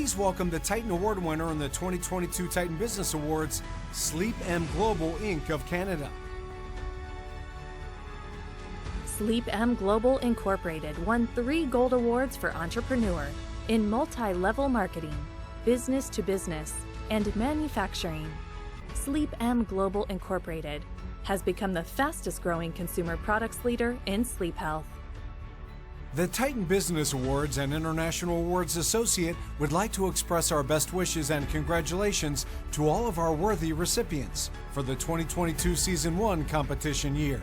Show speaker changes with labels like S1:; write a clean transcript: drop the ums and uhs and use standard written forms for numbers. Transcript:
S1: Please welcome the Titan Award winner in the 2022 Titan Business Awards, Sleepm Global Inc. of Canada.
S2: Sleepm Global Incorporated won 3 gold awards for entrepreneur in multi-level marketing, business to business, and manufacturing. Sleepm Global Incorporated has become the fastest growing consumer products leader in sleep health.
S1: The Titan Business Awards and International Awards Associate would like to express our best wishes and congratulations to all of our worthy recipients for the 2022 Season 1 competition year.